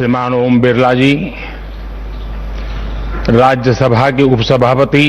श्रीमान ओम बिरला जी, राज्यसभा के उपसभापति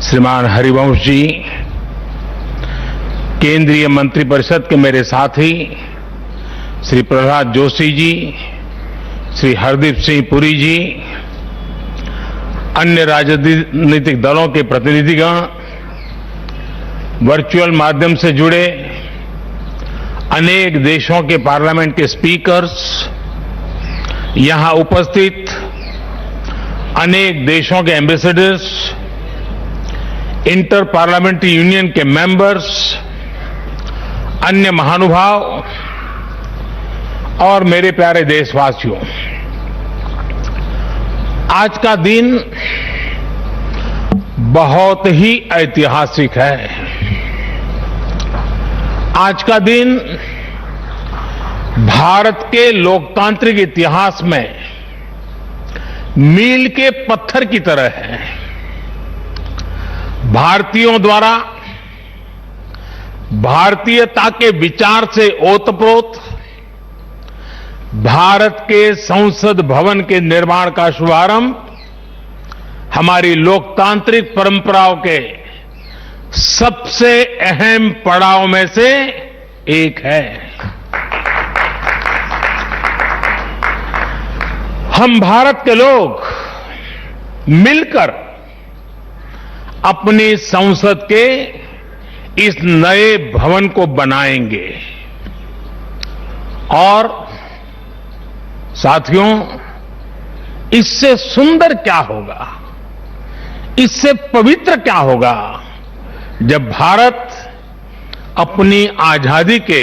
श्रीमान हरिवंश जी, केंद्रीय मंत्रिपरिषद के मेरे साथी श्री प्रहलाद जोशी जी, श्री हरदीप सिंह पुरी जी, अन्य राजनीतिक दलों के प्रतिनिधिगण, वर्चुअल माध्यम से जुड़े अनेक देशों के पार्लियामेंट के स्पीकर्स, यहां उपस्थित अनेक देशों के एम्बेसडर्स, इंटर पार्लियामेंट्री यूनियन के मेंबर्स, अन्य महानुभाव और मेरे प्यारे देशवासियों, आज का दिन बहुत ही ऐतिहासिक है। आज का दिन भारत के लोकतांत्रिक इतिहास में मील के पत्थर की तरह है। भारतीयों द्वारा भारतीयता के विचार से ओतप्रोत भारत के संसद भवन के निर्माण का शुभारंभ हमारी लोकतांत्रिक परंपराओं के सबसे अहम पड़ाव में से एक है। हम भारत के लोग मिलकर अपनी संसद के इस नए भवन को बनाएंगे और साथियों, इससे सुंदर क्या होगा, इससे पवित्र क्या होगा जब भारत अपनी आजादी के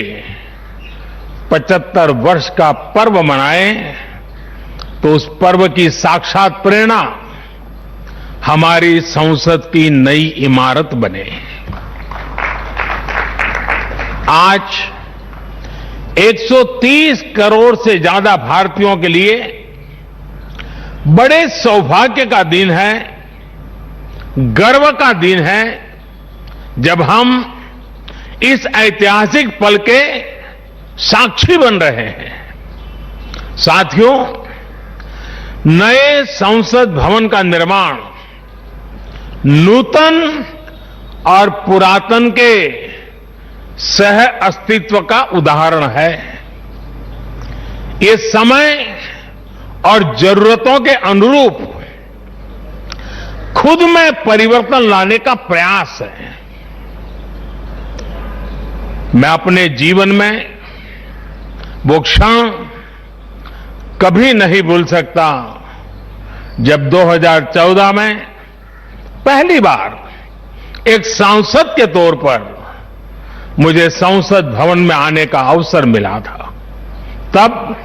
75 वर्ष का पर्व मनाए तो उस पर्व की साक्षात प्रेरणा हमारी संसद की नई इमारत बने। आज 130 करोड़ से ज्यादा भारतीयों के लिए बड़े सौभाग्य का दिन है, गर्व का दिन है, जब हम इस ऐतिहासिक पल के साक्षी बन रहे हैं। साथियों, नए संसद भवन का निर्माण नूतन और पुरातन के सह अस्तित्व का उदाहरण है। ये समय और जरूरतों के अनुरूप खुद में परिवर्तन लाने का प्रयास है। मैं अपने जीवन में वो क्षण कभी नहीं भूल सकता जब 2014 में पहली बार एक सांसद के तौर पर मुझे संसद भवन में आने का अवसर मिला था। तब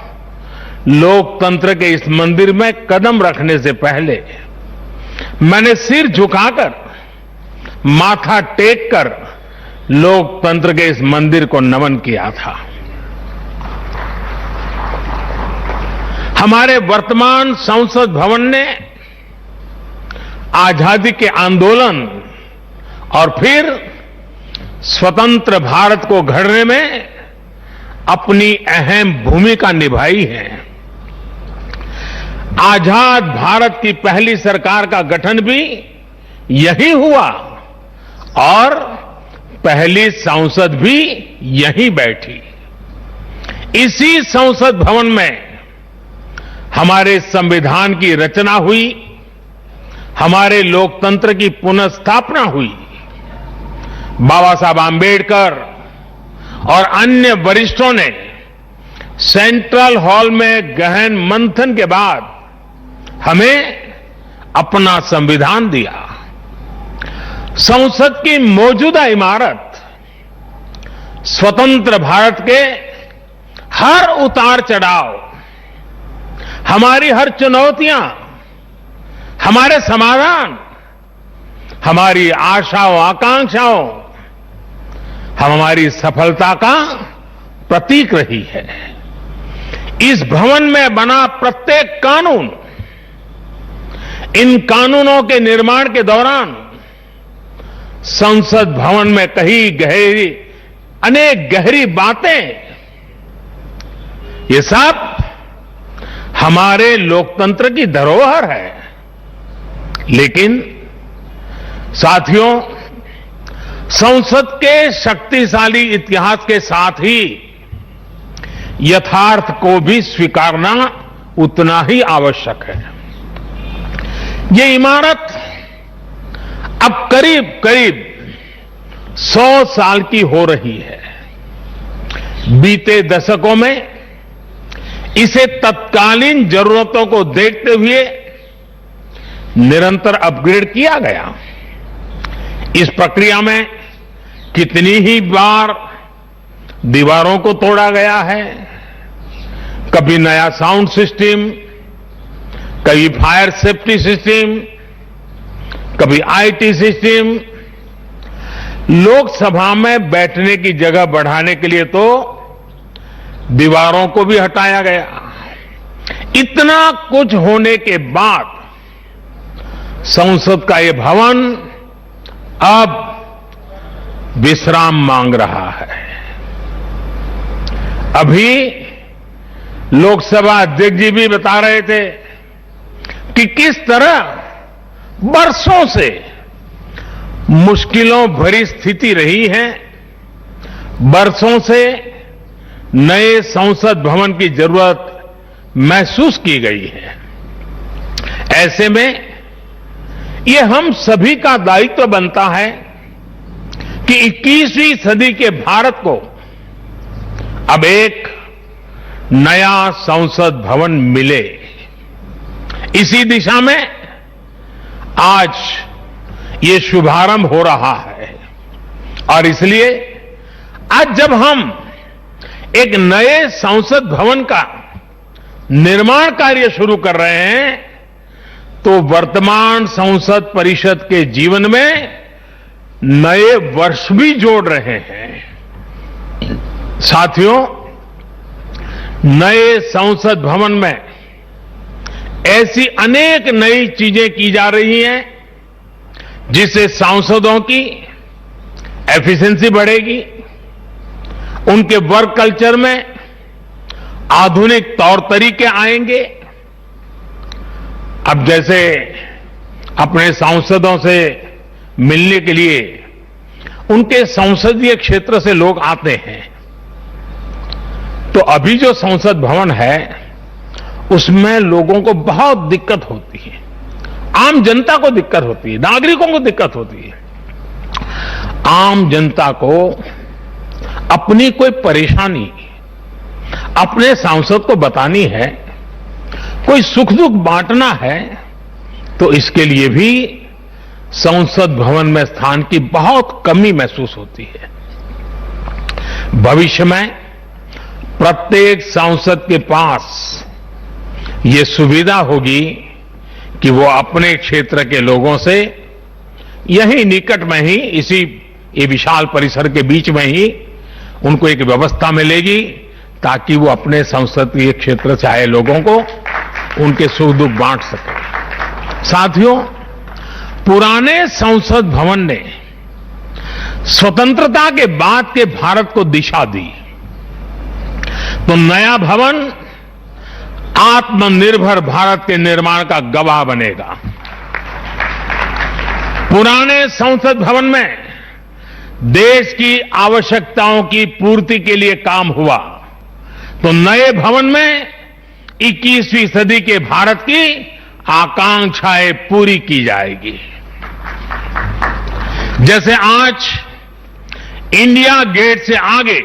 लोकतंत्र के इस मंदिर में कदम रखने से पहले मैंने सिर झुकाकर, माथा टेक कर लोकतंत्र के इस मंदिर को नमन किया था। हमारे वर्तमान संसद भवन ने आजादी के आंदोलन और फिर स्वतंत्र भारत को गढ़ने में अपनी अहम भूमिका निभाई है। आजाद भारत की पहली सरकार का गठन भी यही हुआ और पहली संसद भी यहीं बैठी। इसी संसद भवन में हमारे संविधान की रचना हुई, हमारे लोकतंत्र की पुनर्स्थापना हुई। बाबा साहब आंबेडकर और अन्य वरिष्ठों ने सेंट्रल हॉल में गहन मंथन के बाद हमें अपना संविधान दिया। संसद की मौजूदा इमारत स्वतंत्र भारत के हर उतार चढ़ाव, हमारी हर चुनौतियां, हमारे समाधान, हमारी आशाओं आकांक्षाओं, हमारी सफलता का प्रतीक रही है। इस भवन में बना प्रत्येक कानून, इन कानूनों के निर्माण के दौरान संसद भवन में कही अनेक गहरी बातें, ये सब हमारे लोकतंत्र की धरोहर है। लेकिन साथियों, संसद के शक्तिशाली इतिहास के साथ ही यथार्थ को भी स्वीकारना उतना ही आवश्यक है। ये इमारत अब करीब करीब 100 साल की हो रही है। बीते दशकों में इसे तत्कालीन जरूरतों को देखते हुए निरंतर अपग्रेड किया गया। इस प्रक्रिया में कितनी ही बार दीवारों को तोड़ा गया है, कभी नया साउंड सिस्टम, कभी फायर सेफ्टी सिस्टम, कभी आईटी सिस्टम। लोकसभा में बैठने की जगह बढ़ाने के लिए तो दीवारों को भी हटाया गया। इतना कुछ होने के बाद संसद का ये भवन अब विश्राम मांग रहा है। अभी लोकसभा अध्यक्ष जी भी बता रहे थे कि किस तरह बरसों से मुश्किलों भरी स्थिति रही है। बरसों से नए संसद भवन की जरूरत महसूस की गई है। ऐसे में ये हम सभी का दायित्व बनता है कि 21वीं सदी के भारत को अब एक नया संसद भवन मिले। इसी दिशा में आज ये शुभारंभ हो रहा है और इसलिए आज जब हम एक नए संसद भवन का निर्माण कार्य शुरू कर रहे हैं तो वर्तमान संसद परिषद के जीवन में नए वर्ष भी जोड़ रहे हैं। साथियों, नए संसद भवन में ऐसी अनेक नई चीजें की जा रही हैं जिससे सांसदों की एफिशिएंसी बढ़ेगी, उनके वर्क कल्चर में आधुनिक तौर तरीके आएंगे। अब जैसे अपने सांसदों से मिलने के लिए उनके संसदीय क्षेत्र से लोग आते हैं, तो अभी जो संसद भवन है उसमें लोगों को बहुत दिक्कत होती है। आम जनता को दिक्कत होती है, नागरिकों को दिक्कत होती है। आम जनता को अपनी कोई परेशानी अपने सांसद को बतानी है, कोई सुख दुख बांटना है, तो इसके लिए भी संसद भवन में स्थान की बहुत कमी महसूस होती है। भविष्य में प्रत्येक सांसद के पास ये सुविधा होगी कि वो अपने क्षेत्र के लोगों से यही निकट में ही, इसी ये विशाल परिसर के बीच में ही उनको एक व्यवस्था मिलेगी ताकि वो अपने संसदीय क्षेत्र से आए लोगों को उनके सुख दुख बांट सके। साथियों, पुराने संसद भवन ने स्वतंत्रता के बाद के भारत को दिशा दी, तो नया भवन आत्मनिर्भर भारत के निर्माण का गवाह बनेगा। पुराने संसद भवन में देश की आवश्यकताओं की पूर्ति के लिए काम हुआ, तो नए भवन में 21वीं सदी के भारत की आकांक्षाएं पूरी की जाएगी। जैसे आज इंडिया गेट से आगे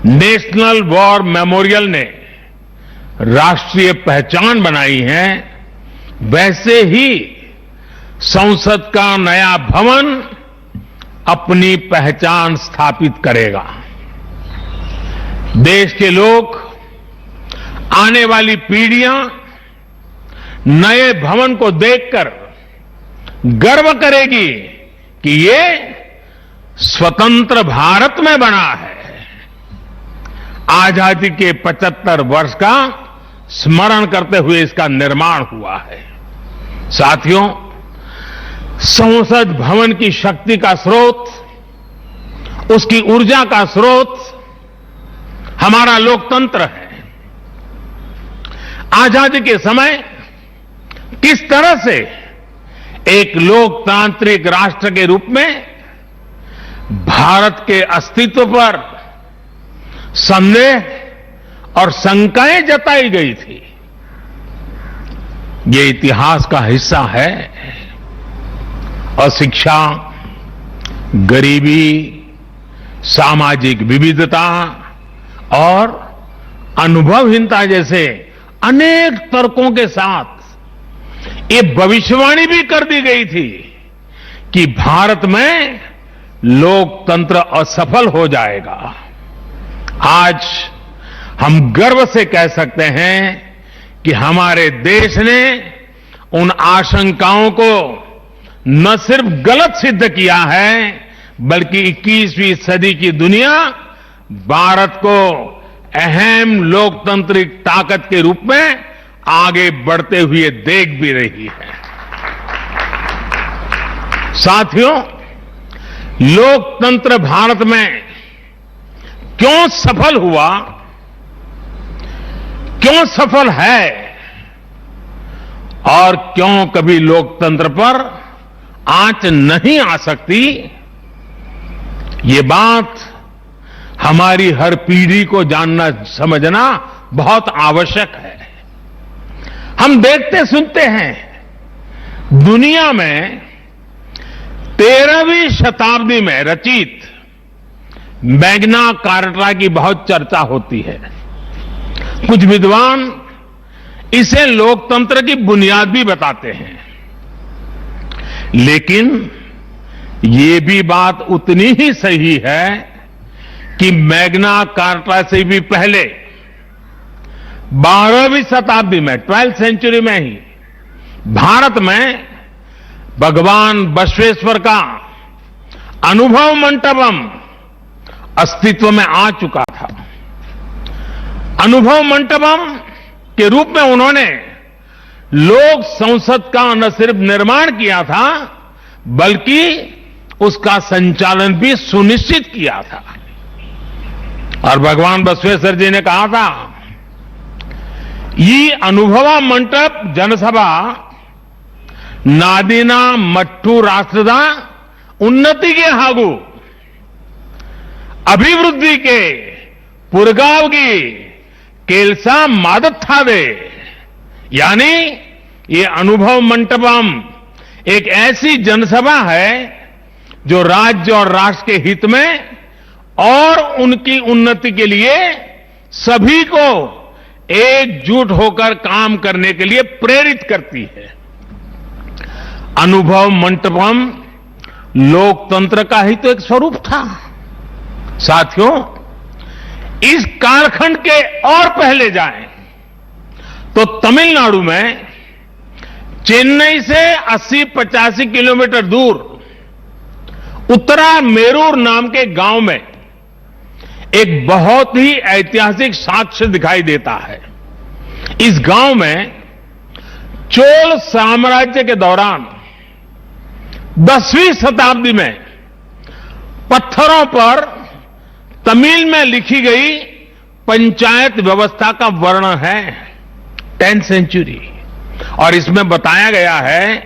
नेशनल वॉर मेमोरियल ने राष्ट्रीय पहचान बनाई है, वैसे ही संसद का नया भवन अपनी पहचान स्थापित करेगा। देश के लोग, आने वाली पीढ़ियां नए भवन को देखकर गर्व करेगी कि ये स्वतंत्र भारत में बना है। आजादी के 75 वर्ष का स्मरण करते हुए इसका निर्माण हुआ है। साथियों, संसद भवन की शक्ति का स्रोत, उसकी ऊर्जा का स्रोत हमारा लोकतंत्र है। आजादी के समय किस तरह से एक लोकतांत्रिक राष्ट्र के रूप में भारत के अस्तित्व पर संदेह और शंकाएं जताई गई थी, ये इतिहास का हिस्सा है। अशिक्षा, गरीबी, सामाजिक विविधता और अनुभवहीनता जैसे अनेक तर्कों के साथ ये भविष्यवाणी भी कर दी गई थी कि भारत में लोकतंत्र असफल हो जाएगा। आज हम गर्व से कह सकते हैं कि हमारे देश ने उन आशंकाओं को न सिर्फ गलत सिद्ध किया है, बल्कि 21वीं सदी की दुनिया भारत को अहम लोकतांत्रिक ताकत के रूप में आगे बढ़ते हुए देख भी रही है। साथियों, लोकतंत्र भारत में क्यों सफल हुआ, क्यों सफल है और क्यों कभी लोकतंत्र पर आंच नहीं आ सकती, ये बात हमारी हर पीढ़ी को जानना समझना बहुत आवश्यक है। हम देखते सुनते हैं दुनिया में 13वीं शताब्दी में रचित मैग्ना कार्टा की बहुत चर्चा होती है। कुछ विद्वान इसे लोकतंत्र की बुनियाद भी बताते हैं, लेकिन ये भी बात उतनी ही सही है कि मैग्ना कार्टा से भी पहले 12वीं शताब्दी में 12th सेंचुरी में ही भारत में भगवान बसवेश्वर का अनुभव मंटपम अस्तित्व में आ चुका था। अनुभव मंटपम के रूप में उन्होंने लोक संसद का न सिर्फ निर्माण किया था, बल्कि उसका संचालन भी सुनिश्चित किया था। और भगवान बसवेश्वर जी ने कहा था, ये अनुभव मंटप जनसभा नादिना मट्टू राष्ट्रदा उन्नति के हागु अभिवृद्धि के पुरगावगी केलसा मादत थावे। यानी ये अनुभव मंटपम एक ऐसी जनसभा है जो राज्य और राष्ट्र के हित में और उनकी उन्नति के लिए सभी को एकजुट होकर काम करने के लिए प्रेरित करती है। अनुभव मंटपम लोकतंत्र का ही तो एक स्वरूप था। साथियों, इस कालखंड के और पहले जाएं तो तमिलनाडु में चेन्नई से 80-85 किलोमीटर दूर उत्तरा मेरूर नाम के गांव में एक बहुत ही ऐतिहासिक साक्ष्य दिखाई देता है। इस गांव में चोल साम्राज्य के दौरान 10वीं शताब्दी में पत्थरों पर तमिल में लिखी गई पंचायत व्यवस्था का वर्णन है, 10th सेंचुरी। और इसमें बताया गया है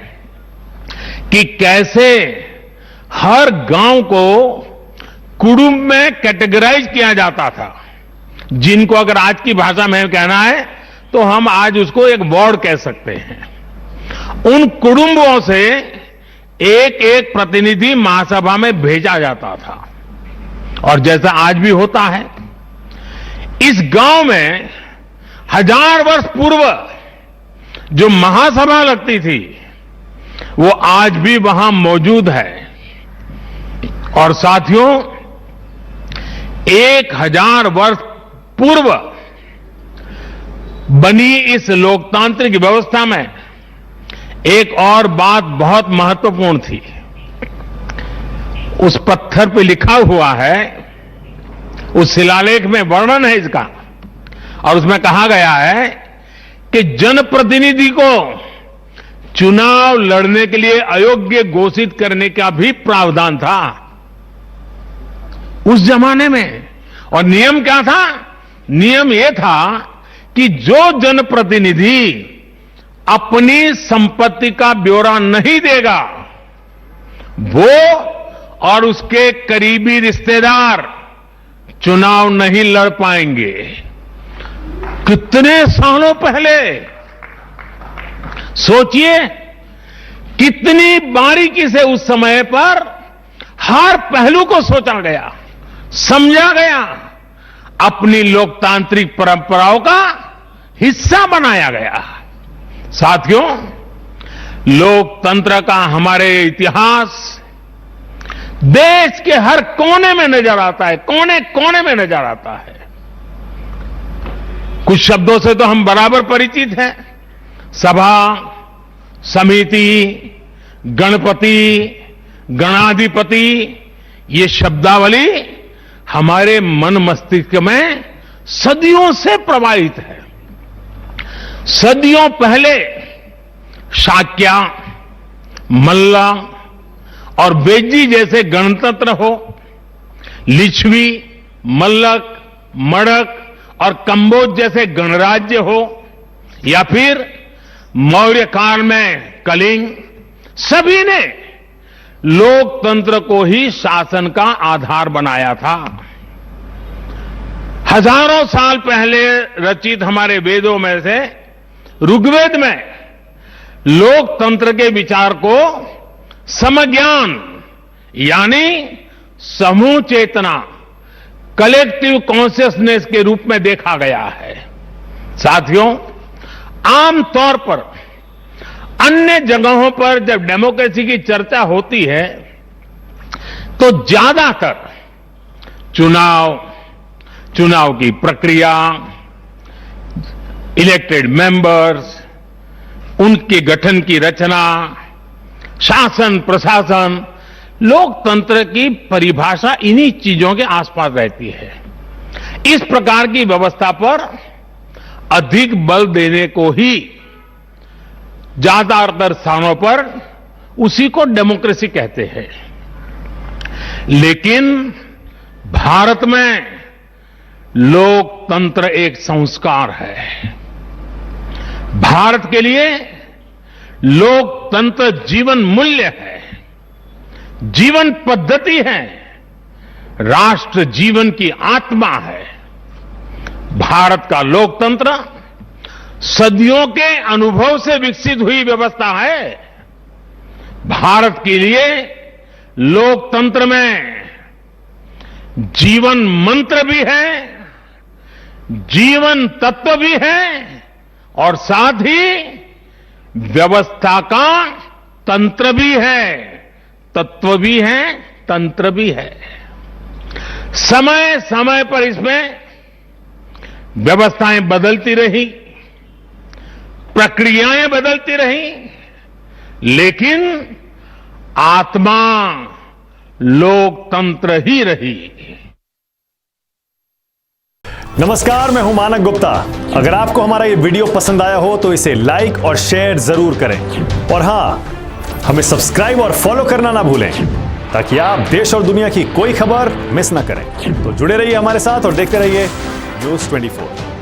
कि कैसे हर गांव को कुटुंब में कैटेगराइज किया जाता था, जिनको अगर आज की भाषा में कहना है तो हम आज उसको एक वार्ड कह सकते हैं। उन कुटुंबों से एक एक प्रतिनिधि महासभा में भेजा जाता था। और जैसा आज भी होता है, इस गांव में 1000 वर्ष पूर्व जो महासभा लगती थी वो आज भी वहां मौजूद है। और साथियों, 1000 वर्ष पूर्व बनी इस लोकतांत्रिक व्यवस्था में एक और बात बहुत महत्वपूर्ण थी। उस पत्थर पे लिखा हुआ है, उस शिलालेख में वर्णन है इसका, और उसमें कहा गया है कि जनप्रतिनिधि को चुनाव लड़ने के लिए अयोग्य घोषित करने का भी प्रावधान था उस जमाने में। और नियम क्या था? नियम यह था कि जो जनप्रतिनिधि अपनी संपत्ति का ब्यौरा नहीं देगा, वो और उसके करीबी रिश्तेदार चुनाव नहीं लड़ पाएंगे। कितने सालों पहले सोचिए, कितनी बारीकी से उस समय पर हर पहलू को सोचा गया, समझा गया, अपनी लोकतांत्रिक परंपराओं का हिस्सा बनाया गया। साथियों, लोकतंत्र का हमारे इतिहास देश के हर कोने में नजर आता है, कोने कोने में नजर आता है। कुछ शब्दों से तो हम बराबर परिचित हैं। सभा, समिति, गणपति, गणाधिपति, ये शब्दावली हमारे मन मस्तिष्क में सदियों से प्रवाहित है। सदियों पहले शाक्य, मल्ल और बेजी जैसे गणतंत्र हो, लिच्छवी, मल्लक, मड़क और कंबोज जैसे गणराज्य हो, या फिर मौर्य काल में कलिंग, सभी ने लोकतंत्र को ही शासन का आधार बनाया था। हजारों साल पहले रचित हमारे वेदों में से ऋग्वेद में लोकतंत्र के विचार को समज्ञान यानी समूह चेतना, कलेक्टिव कॉन्शियसनेस के रूप में देखा गया है। साथियों, आमतौर पर अन्य जगहों पर जब डेमोक्रेसी की चर्चा होती है तो ज्यादातर चुनाव की प्रक्रिया, इलेक्टेड मेंबर्स, उनके गठन की रचना, शासन प्रशासन, लोकतंत्र की परिभाषा इन्हीं चीजों के आसपास रहती है। इस प्रकार की व्यवस्था पर अधिक बल देने को ही ज्यादातर स्थानों पर उसी को डेमोक्रेसी कहते हैं। लेकिन भारत में लोकतंत्र एक संस्कार है। भारत के लिए लोकतंत्र जीवन मूल्य है, जीवन पद्धति है, राष्ट्र जीवन की आत्मा है। भारत का लोकतंत्र सदियों के अनुभव से विकसित हुई व्यवस्था है। भारत के लिए लोकतंत्र में जीवन मंत्र भी है, जीवन तत्व भी है और साथ ही व्यवस्था का तंत्र भी है, तत्व भी है, तंत्र भी है। समय समय पर इसमें व्यवस्थाएं बदलती रही, प्रक्रियाएं बदलती रही, लेकिन आत्मा लोकतंत्र ही रही। नमस्कार, मैं हूं मानक गुप्ता। अगर आपको हमारा ये वीडियो पसंद आया हो तो इसे लाइक और शेयर जरूर करें, और हां, हमें सब्सक्राइब और फॉलो करना ना भूलें ताकि आप देश और दुनिया की कोई खबर मिस ना करें। तो जुड़े रहिए हमारे साथ और देखते रहिए News 24।